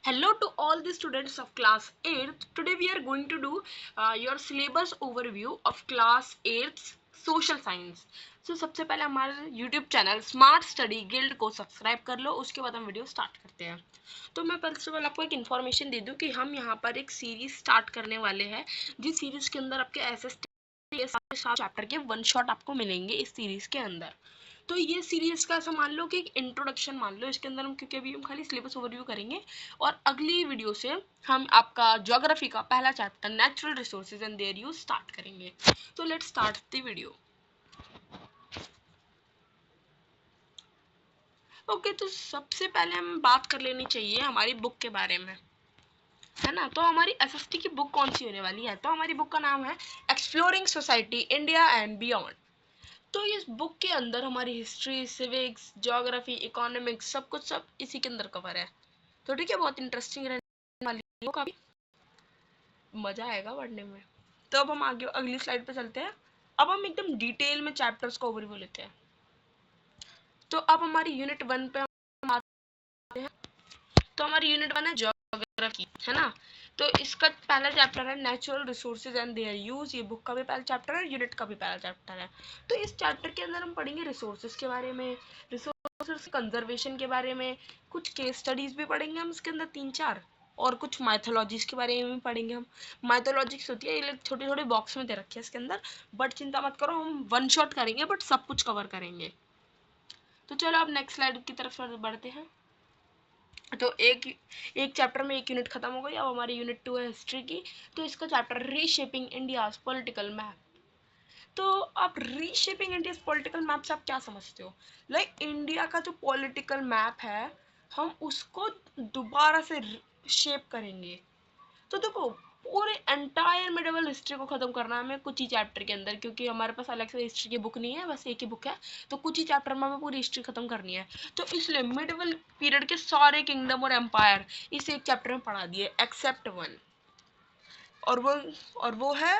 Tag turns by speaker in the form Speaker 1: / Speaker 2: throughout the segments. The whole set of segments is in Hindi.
Speaker 1: Hello to all the students of class 8th. Today we are going to do your syllabus overview of class 8th social science. सबसे पहले हमारे YouTube channel smart study guild को सब्सक्राइब कर लो, उसके बाद हम वीडियो स्टार्ट करते हैं। तो मैं फर्स्ट ऑफ ऑल आपको एक इन्फॉर्मेशन दे दूं कि हम यहाँ पर एक सीरीज स्टार्ट करने वाले हैं, जिस सीरीज के अंदर आपके SST सारे चैप्टर के वन शॉट आपको मिलेंगे इस सीरीज के अंदर। तो ये सीरीज का ऐसा मान लो कि एक इंट्रोडक्शन मान लो इसके अंदर हम, क्योंकि अभी हम खाली सिलेबस ओवरव्यू करेंगे और अगली वीडियो से हम आपका ज्योग्राफी का पहला chapter natural resources and their use start करेंगे। तो let's start the video. Okay, तो सबसे पहले हम बात कर लेनी चाहिए हमारी बुक के बारे में, है ना। तो हमारी एसएसटी की बुक कौन सी होने वाली है? तो हमारी बुक का नाम है exploring society India and beyond. तो इस बुक के अंदर हमारी हिस्ट्री, सिविक्स, ज्योग्राफी, इकोनॉमिक्स सब कुछ सब इसी के अंदर कवर है। तो ठीक है, बहुत इंटरेस्टिंग रहने वाली है, काफी मजा आएगा पढ़ने में। तो अब हम आगे अगली स्लाइड पे चलते हैं। अब हम एकदम डिटेल में चैप्टर्स को ओवरव्यू लेते हैं। तो अब हमारी यूनिट 1 पे हम आते हैं। तो हमारी यूनिट 1 है ज्योग्राफी, है ना। तो इसका पहला चैप्टर है natural resources and their use. ये बुक का भी पहला चैप्टर है, यूनिट का भी पहला चैप्टर है। तो इस चैप्टर के अंदर हम पढ़ेंगे रिसोर्सेज के बारे में, रिसोर्सेज कंजर्वेशन के बारे में, कुछ केस स्टडीज भी पढ़ेंगे हम इसके अंदर 3-4, और कुछ माइथोलॉजीज के बारे में भी पढ़ेंगे हम। माइथोलॉजिक्स होती है, ये छोटे छोटे बॉक्स में दे रखे हैं इसके अंदर, बट चिंता मत करो, हम वन शॉट करेंगे बट सब कुछ कवर करेंगे। तो चलो अब नेक्स्ट स्लाइड की तरफ बढ़ते हैं। तो एक एक चैप्टर में एक यूनिट खत्म हो गई। अब हमारी यूनिट 2 है हिस्ट्री की। तो इसका chapter reshaping India's political map. तो आप रीशेपिंग इंडियाज पॉलिटिकल मैप से आप क्या समझते हो? लाइक इंडिया का जो पॉलिटिकल मैप है, हम उसको दोबारा से शेप करेंगे। तो देखो, पूरे एंटायर मिडिवल हिस्ट्री को खत्म करना है हमें कुछ ही चैप्टर के अंदर, क्योंकि हमारे पास अलग से हिस्ट्री की बुक नहीं है, बस एक ही बुक है। तो कुछ ही चैप्टर में हमें पूरी हिस्ट्री खत्म करनी है। तो इसलिए मिडिवल पीरियड के सारे किंगडम और एम्पायर इस एक चैप्टर में पढ़ा दिए एक्सेप्ट वन, और वो है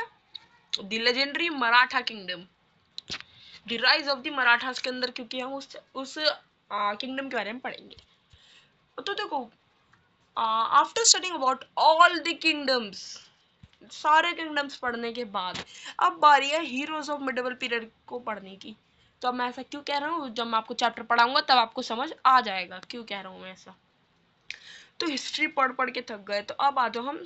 Speaker 1: the legendary Maratha kingdom, the rise of the Marathas के अंदर, क्योंकि हम उस किंगडम के बारे में पढ़ेंगे। तो देखो, after studying about all the kingdoms, सारे किंगडम्स पढ़ने के बाद अब बारी है हीरोज ऑफ मिडिवल पीरियड को पढ़ने की। तो अब मैं ऐसा क्यों कह रहा हूँ, जब मैं आपको चैप्टर पढ़ाऊंगा तब आपको समझ आ जाएगा क्यों कह रहा हूँ मैं ऐसा। तो हिस्ट्री पढ़ पढ़ के थक गए, तो अब आ जाओ हम।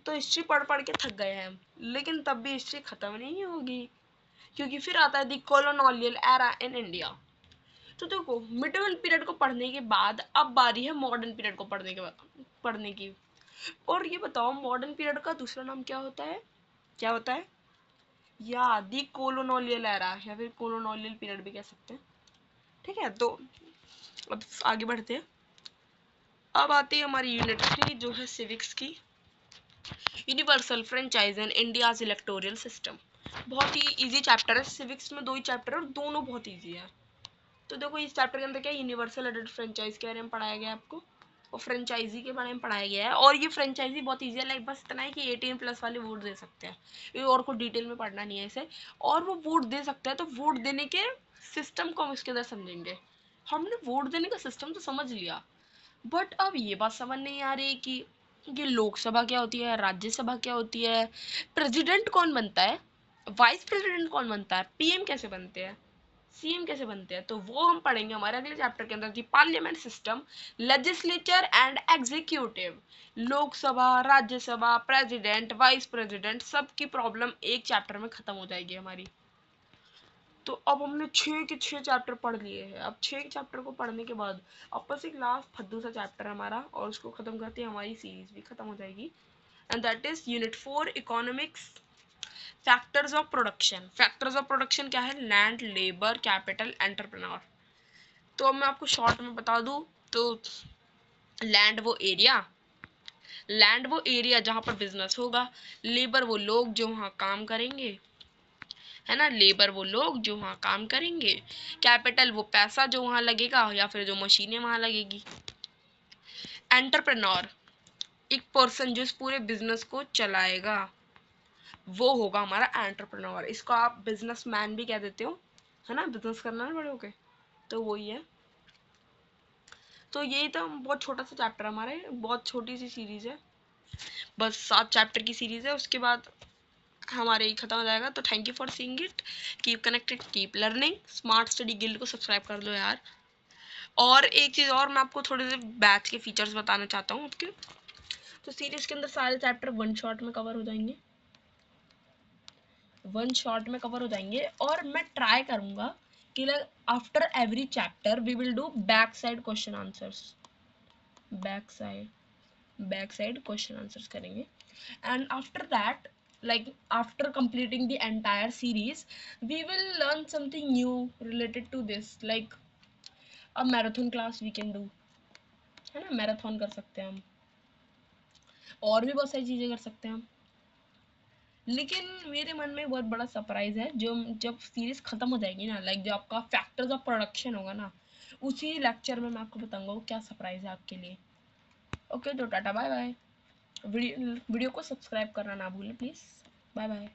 Speaker 1: तो हिस्ट्री पढ़ पढ़ के थक गए हैं हम, लेकिन तब भी हिस्ट्री खत्म नहीं होगी, क्योंकि फिर आता है दी कॉलोनियल एरा इन इंडिया। तो देखो, मिडिवल पीरियड को पढ़ने के बाद अब बारी है मॉडर्न पीरियड को पढ़ने की। और ये बताओ, मॉडर्न पीरियड का दूसरा नाम क्या होता है? क्या होता है? या दी कोलोनोलियल एरा, या फिर कोलोनोलियल पीरियड भी कह सकते हैं। ठीक है, तो अब आगे बढ़ते हैं। अब आती है हमारी यूनिट 3 जो है सिविक्स की, universal franchise and India's electoral system. बहुत ही इजी चैप्टर है। सिविक्स में 2 ही चैप्टर है और दोनों बहुत इजी है। तो देखो, इस चैप्टर के अंदर क्या यूनिवर्सल एडेड फ्रेंचाइज के बारे में पढ़ाया गया है आपको, और फ्रेंचाइजी के बारे में पढ़ाया गया है। और ये फ्रेंचाइजी बहुत इजी है, लाइक बस इतना है कि 18+ वाले वोट दे सकते हैं, ये और को डिटेल में पढ़ना नहीं है इसे। और वो वोट दे सकते हैं, तो वोट देने के सिस्टम को हम इसके अंदर समझेंगे। हमने वोट देने का सिस्टम तो समझ लिया, बट अब ये बात समझ नहीं आ रही कि ये लोकसभा क्या होती है, राज्यसभा क्या होती है, प्रेसिडेंट कौन बनता है, वाइस प्रेसिडेंट कौन बनता है, पीएम कैसे बनते हैं, सीएम कैसे बनते हैं। तो वो हम पढ़ेंगे हमारे अगले चैप्टर के अंदर, दी parliament system, legislature and executive. Lok Sabha, Rajya Sabha, president, vice president, सबकी प्रॉब्लम एक चैप्टर में खत्म हो जाएगी हमारी। तो अब हमने 6 के 6 चैप्टर पढ़ लिए हैं। अब 6 चैप्टर को पढ़ने के बाद आपस एक लास्ट फद्दू सा चैप्टर है हमारा, और उसको खत्म करते ही हमारी सीरीज भी खत्म हो जाएगी। And that is unit 4 economics, factors of production. Factors of production क्या है? Land, labour, capital, entrepreneur. तो अब मैं आपको शॉर्ट में बता दूं, तो लैंड वो एरिया जहां पर बिजनेस होगा, लेबर वो लोग जो वहां काम करेंगे, है ना, लेबर वो लोग जो वहाँ काम करेंगे, कैपिटल वो पैसा जो वहाँ लगेगा या फिर जो मशीनें वहाँ लगेगी, एंटरप्रेन्योर एक पर्सन जो इस पूरे बिजनेस को चलाएगा, वो होगा हमारा एंटरप्रेन्योर। इसको आप बिजनेस मैन भी कह देते हो, है ना, बिजनेस करना है बड़े होके, तो वही है। तो यही था, बहुत छोटा सा चैप्टर हमारे, बहुत छोटी सी सीरीज है, बस 7 चैप्टर की सीरीज है, उसके बाद हमारे ही खत्म हो जाएगा। तो thank you for seeing it, keep connected, keep learning. Smart study guild को सब्सक्राइब कर लो यार। और एक चीज़ और, मैं आपको थोड़े से बैच के फीचर्स बताना चाहता हूँ आपके। तो सीरीज के अंदर सारे चैप्टर वन शॉट में कवर हो जाएंगे, वन शॉट में कवर हो जाएंगे। और मैं ट्राई करूंगा कि after every chapter we will do back side question answers, back side question answers करेंगे। And after that, like after completing the entire series, we will learn something new related to this, like a marathon class we can do, है ना, मैराथन कर सकते हैं हम, और भी बहुत सारी चीजें कर सकते हैं हम। लेकिन मेरे मन में बहुत बड़ा सरप्राइज है, जो जब सीरीज खत्म हो जाएगी ना, लाइक जो आपका फैक्टर्स ऑफ प्रोडक्शन होगा ना, उसी लेक्चर में मैं आपको बताऊंगा वो क्या सरप्राइज है आपके लिए। ओके, तो टाटा बाय बाय। वीडियो को सब्सक्राइब करना ना भूलें प्लीज। Bye bye.